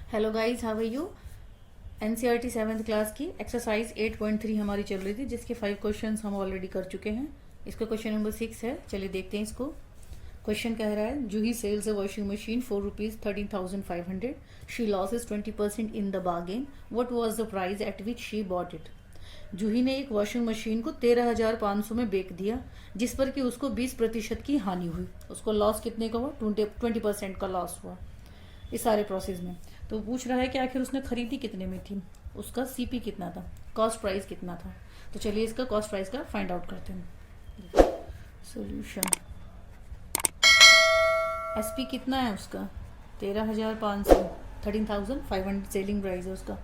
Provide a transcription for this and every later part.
Hello guys, how are you. NCERT 7th class की exercise 8.3 हमारी चल रही थी, जिसके 5 क्वेश्चंस हम ऑलरेडी कर चुके हैं। इसका क्वेश्चन नंबर 6 है। चलिए देखते हैं इसको। क्वेश्चन कह रहा है, Juhi sells a washing machine for ₹13,500. She loses 20% in the bargain. What was the price at which she bought it. Juhi ने एक वॉशिंग मशीन को 13,500 में बेच दिया, जिस पर कि उसको 20% की हानि हुई। उसको लॉस कितने का हुआ? 20% का लॉस हुआ इस सारे प्रोसेस में। तो पूछ रहा है कि आखिर उसने खरीदी कितने में थी, उसका सीपी कितना था, कॉस्ट प्राइस कितना था। तो चलिए इसका कॉस्ट प्राइस का फाइंड आउट करते हैं। सॉल्यूशन। एसपी कितना है उसका? 13,500, 13,500 सेलिंग प्राइस है उसका।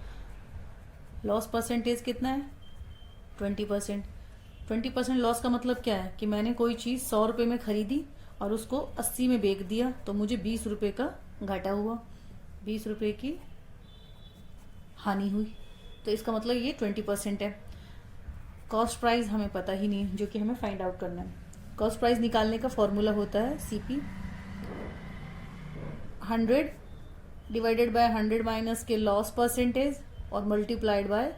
लॉस परसेंटेज कितना है? 20%। 20% लॉस का मतलब क्या है कि मैंने कोई चीज़ 100 रुपये में खरीदी और उसको 80 में बेच दिया, तो मुझे 20 रुपये का घाटा हुआ, 20 रुपये की हानि हुई। तो इसका मतलब ये 20% है। कॉस्ट प्राइस हमें पता ही नहीं है, जो कि हमें फाइंड आउट करना है। कॉस्ट प्राइस निकालने का फॉर्मूला होता है सीपी 100 डिवाइडेड बाय 100 माइनस के लॉस परसेंटेज और मल्टीप्लाइड बाय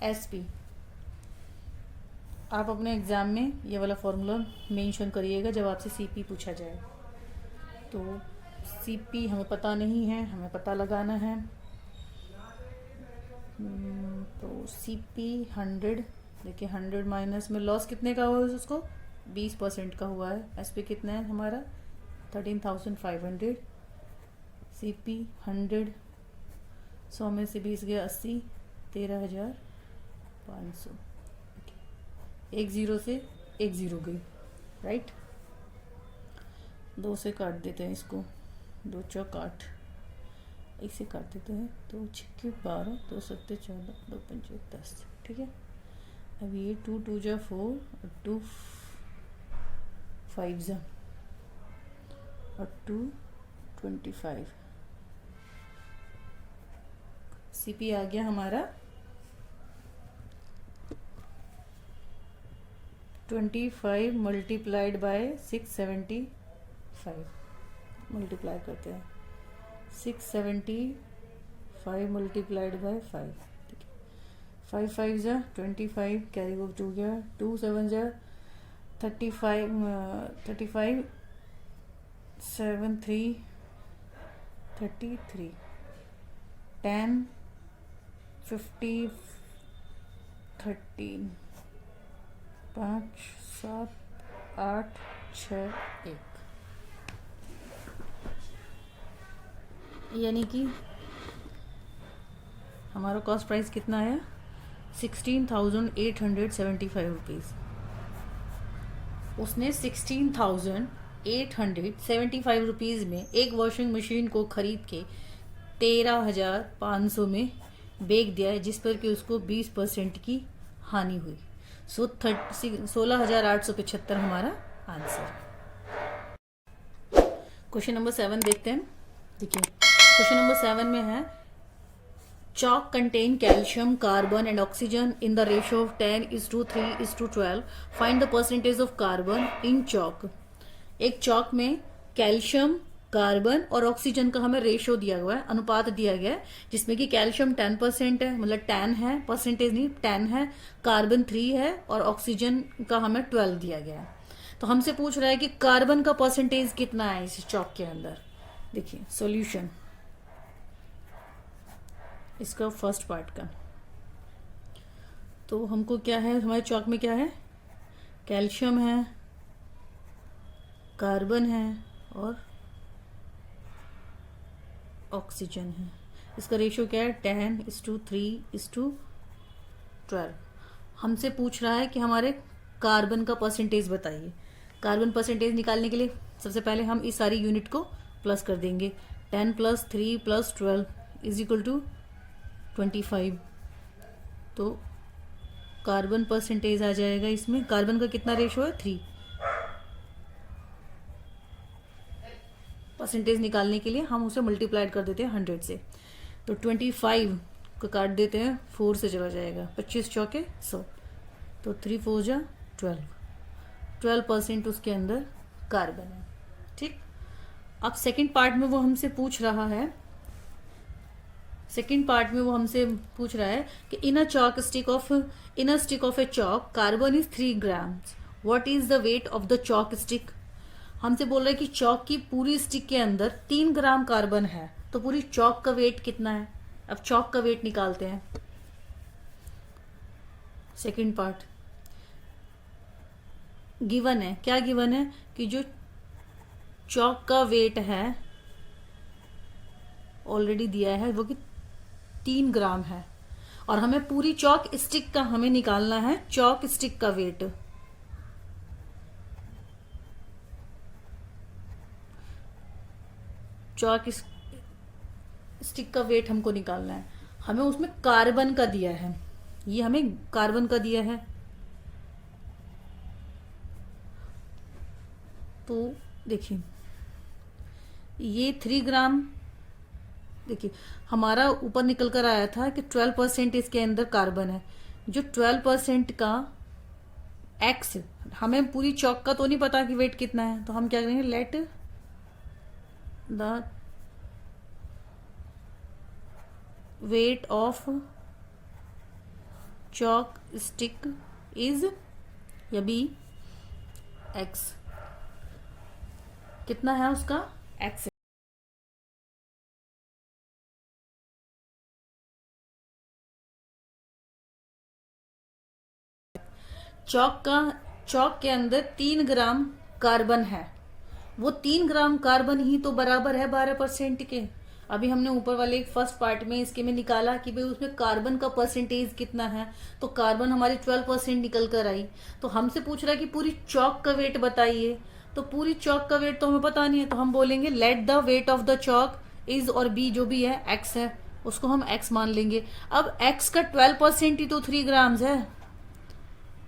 एसपी। आप अपने एग्ज़ाम में ये वाला फॉर्मूला मेंशन करिएगा जब आपसे सीपी पूछा जाए। तो सीपी हमें पता नहीं है, हमें पता लगाना है। तो सीपी 100, देखिए 100 माइनस में लॉस कितने का हुआ है उसको? 20% का हुआ है। एसपी कितना है हमारा? 13,500। सीपी 100, 100 में से 20 गया 80, 13,500। एक ज़ीरो से एक ज़ीरो गई, राइट। 2 से काट देते हैं इसको, 2 चौक 8, इसे काट देते हैं। 2 छक्के 12, 2 सत्ते 14, 2 पंचे 10। ठीक है। अब ये 2 2 जा 4 और 2 5 जा और 2 25। सीपी आ गया हमारा 25 मल्टीप्लाइड बाय 675। मल्टीप्लाई करते हैं, 675 मल्टीप्लाइड बाय 5। ठीक है। 5 5 जा 25, कैरी ओवर 2 गया, 2 7 जा 35, 35 7 3 33, 10 50 13, 5 7 8 6 1। यानी कि हमारा कॉस्ट प्राइस कितना आया? 16,875 रुपीज़। उसने 16,875 रुपीज़ में एक वॉशिंग मशीन को खरीद के 13,500 में बेच दिया है, जिस पर कि उसको 20% की हानि हुई। 16,875 हमारा आंसर। क्वेश्चन नंबर 7 देखते हैं। देखिए क्वेश्चन नंबर 7 में है, chalk contain calcium, carbon and oxygen in the ratio of 10:3:12. Find the percentage of carbon in chalk. एक चौक में कैल्शियम, कार्बन और ऑक्सीजन का हमें रेशियो दिया हुआ है, अनुपात दिया गया है, जिसमें कि कैल्शियम 10% है, मतलब 10 है, परसेंटेज नहीं 10 है, कार्बन 3 है और ऑक्सीजन का हमें 12 दिया गया है। तो हमसे पूछ रहा है कि कार्बन का परसेंटेज कितना है इस चौक के अंदर। देखिए सॉल्यूशन इसका फर्स्ट पार्ट का। तो हमको क्या है, हमारे चौक में क्या है? कैल्शियम है, कार्बन है और ऑक्सीजन है। इसका रेशियो क्या है? 10:3:12। हमसे पूछ रहा है कि हमारे कार्बन का परसेंटेज बताइए। कार्बन परसेंटेज निकालने के लिए सबसे पहले हम इस सारी यूनिट को प्लस कर देंगे। 10 + 3 + 12 = 25। तो कार्बन परसेंटेज आ जाएगा इसमें। कार्बन का कितना रेशियो है? 3। परसेंटेज निकालने के लिए हम उसे मल्टीप्लाइड कर देते हैं 100 से। तो 25 को काट देते हैं, 4 से चला जाएगा, 25 चौके 100, तो 3 4 जा 12। 12% उसके अंदर कार्बन है। ठीक। अब सेकंड पार्ट में वो हमसे पूछ रहा है सेकेंड पार्ट में वो हमसे पूछ रहा है कि in a stick of a chalk carbon is 3 grams, what is the weight of the chalk stick. हमसे बोल रहा है कि चॉक की पूरी स्टिक के अंदर 3 ग्राम कार्बन है, तो पूरी चॉक का वेट कितना है। अब चॉक का वेट निकालते हैं। सेकेंड पार्ट गिवन है, क्या गिवन है कि जो चॉक का वेट है ऑलरेडी दिया है वो कि 3 ग्राम है, और हमें पूरी चॉक स्टिक का हमें निकालना है चॉक स्टिक का वेट। चॉक स्टिक का वेट हमको निकालना है, हमें उसमें कार्बन का दिया है, ये हमें कार्बन का दिया है। तो देखिए ये 3 ग्राम, देखिए हमारा ऊपर निकल कर आया था कि 12% इसके अंदर कार्बन है। जो 12% का एक्स, हमें पूरी चौक का तो नहीं पता कि वेट कितना है, तो हम क्या करेंगे, let the weight of chalk stick is, या बी एक्स, कितना है उसका एक्स। चौक के अंदर 3 ग्राम कार्बन है, वो 3 ग्राम कार्बन ही तो बराबर है 12% के। अभी हमने ऊपर वाले एक फर्स्ट पार्ट में इसके में निकाला कि भाई उसमें कार्बन का परसेंटेज कितना है, तो कार्बन हमारी 12% निकल कर आई। तो हमसे पूछ रहा है कि पूरी चौक का वेट बताइए, तो पूरी चौक का वेट तो हमें पता नहीं है, तो हम बोलेंगे let the weight of the Chowk is, और बी जो भी है एक्स है उसको हम एक्स मान लेंगे। अब एक्स का 12% ही तो 3 ग्राम्स है,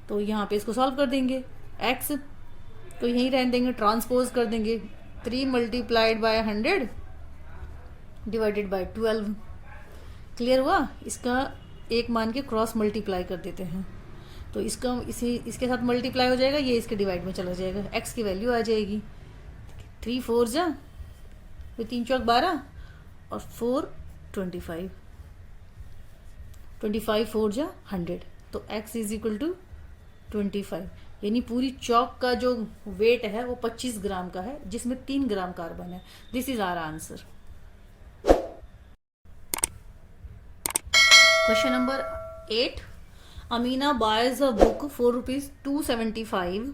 तो यहाँ पे इसको सॉल्व कर देंगे। एक्स तो यहीं रहने देंगे, ट्रांसपोज कर देंगे, 3 multiplied by 100 divided by 12। Clear हुआ। इसका एक मान के क्रॉस मल्टीप्लाई कर देते हैं, तो इसके साथ मल्टीप्लाई हो जाएगा, ये इसके डिवाइड में चला जाएगा, एक्स की वैल्यू आ जाएगी 3 4 जा, फिर 3 चौक 12 और 4 25, 25 4 जा 100, तो x इज इक्वल टू 25। यानी पूरी चौक का जो वेट है वो 25 ग्राम का है, जिसमें 3 ग्राम कार्बन है। This is our answer. Question number 8, Amina buys a book for ₹275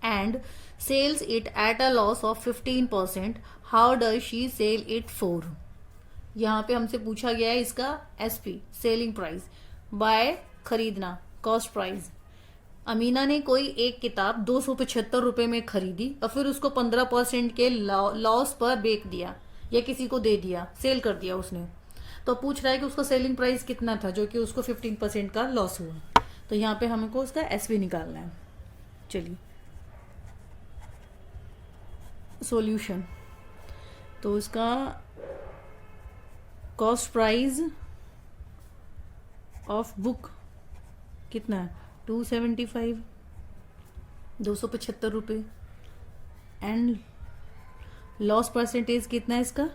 and sells it at a loss of 15%. How does she sell it for? यहाँ पे हमसे पूछा गया है इसका एसपी, सेलिंग प्राइस, बाय खरीदना, कॉस्ट प्राइस। अमीना ने कोई एक किताब 275 रुपए में खरीदी और फिर उसको 15% के लॉस पर बेच दिया, या किसी को दे दिया, सेल कर दिया उसने। तो पूछ रहा है कि उसका सेलिंग प्राइस कितना था, जो कि उसको 15% का लॉस हुआ। तो यहाँ पे हमको उसका एसपी निकालना है। चलिए सॉल्यूशन, तो उसका कॉस्ट प्राइस ऑफ बुक कितना है, 275, 275 रुपये, एंड लॉस परसेंटेज कितना है इसका,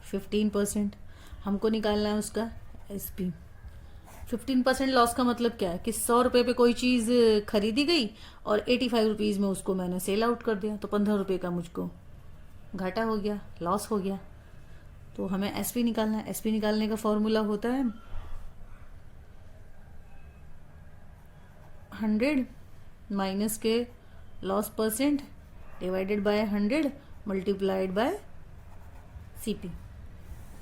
15%। हमको निकालना है उसका एसपी। 15% लॉस का मतलब क्या है कि 100 रुपये पे कोई चीज़ खरीदी गई और 85 रुपीज़ में उसको मैंने सेल आउट कर दिया, तो 15 रुपये का मुझको घाटा हो गया, लॉस हो गया। तो हमें एसपी निकालना है। एसपी निकालने का फॉर्मूला होता है 100 माइनस के loss percent divided by 100 multiplied by CP.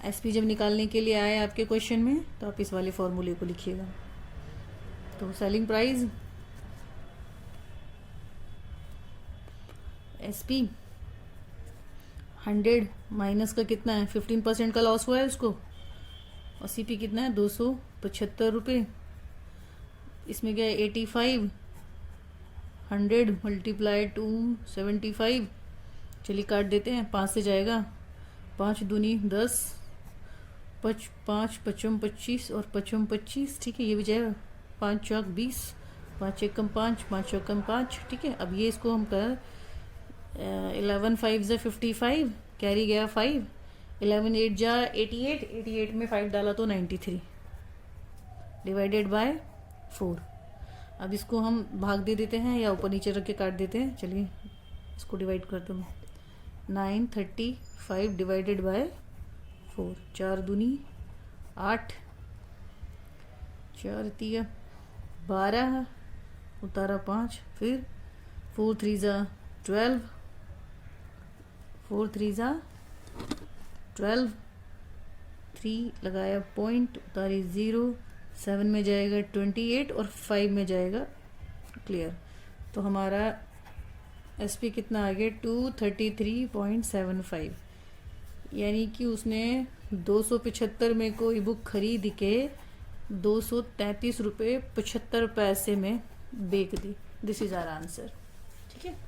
SP जब निकालने के लिए आए आपके क्वेश्चन में, तो आप इस वाले फॉर्मूले को लिखिएगा। तो सेलिंग प्राइस एसपी 100 माइनस का कितना है, 15% का लॉस हुआ है उसको, और सीपी कितना है 275 रुपये। इसमें क्या है 85, 100 मल्टीप्लाई 275। चलिए काट देते हैं, 5 से जाएगा, 5 दूनी 10, 5 पचम 25 और 25, ठीक है, ये भी जाएगा, 5 चौक 20, 5 एकम 5, 5 चौकम 5, ठीक है। अब ये इसको हम कर 11 5 से 55, कैरी गया 5, 11 8 जा 88, 88 में 5 डाला तो 93 डिवाइडेड बाय 4। अब इसको हम भाग दे देते हैं या ऊपर नीचे रख के काट देते हैं। चलिए इसको डिवाइड कर दो मैं। 935 डिवाइडेड बाय 4, 4 दूनी 8, 4 तिया 12, उतारा 5, फिर 4 3 जा 12, 4 3 जा 12, 3 लगाया पॉइंट, उतारी 0, 7 में जाएगा 28 और 5 में जाएगा क्लियर। तो हमारा एसपी कितना आ गया 233.75, यानी कि उसने 275 में कोई बुक खरीद के 233 रुपये 75 पैसे में बेच दी। This is our answer. ठीक है।